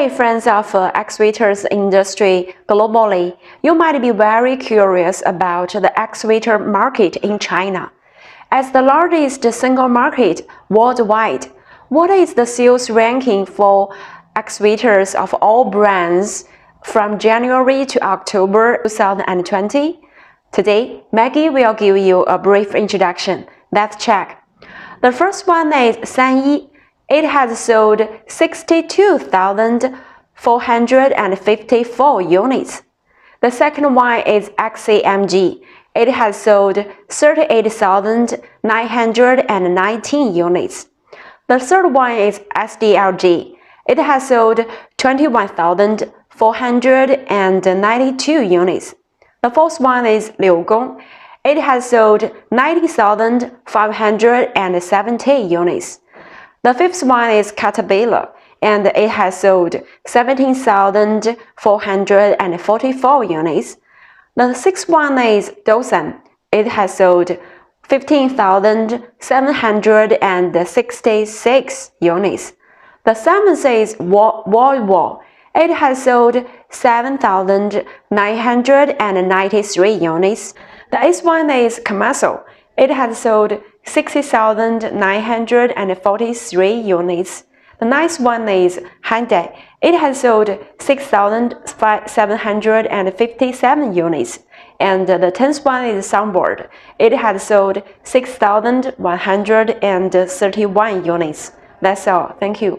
Hi friends of excavators industry globally. You might be very curious about the excavator market in China. As the largest single market worldwide, what is the sales ranking for excavators of all brands from January to October 2020? Today, Maggie will give you a brief introduction. Let's check. The first one is Sanyi. It has sold 62,454 units. The second one is XAMG. It has sold 38,919 units. The third one is SDLG. It has sold 21,492 units. The fourth one is Liugong. It has sold 90,570 units. The fifth one is Caterpillar, and it has sold 17,444 units. The sixth one is Doosan. It has sold 15,766 units. The seventh is Volvo. It has sold 7,993 units. The eighth one is Komatsu. It has sold 60,943 units. The ninth one is Hyundai. It has sold 6,757 units. And the 10th one is Sunboard. It has sold 6,131 units. That's all. Thank you.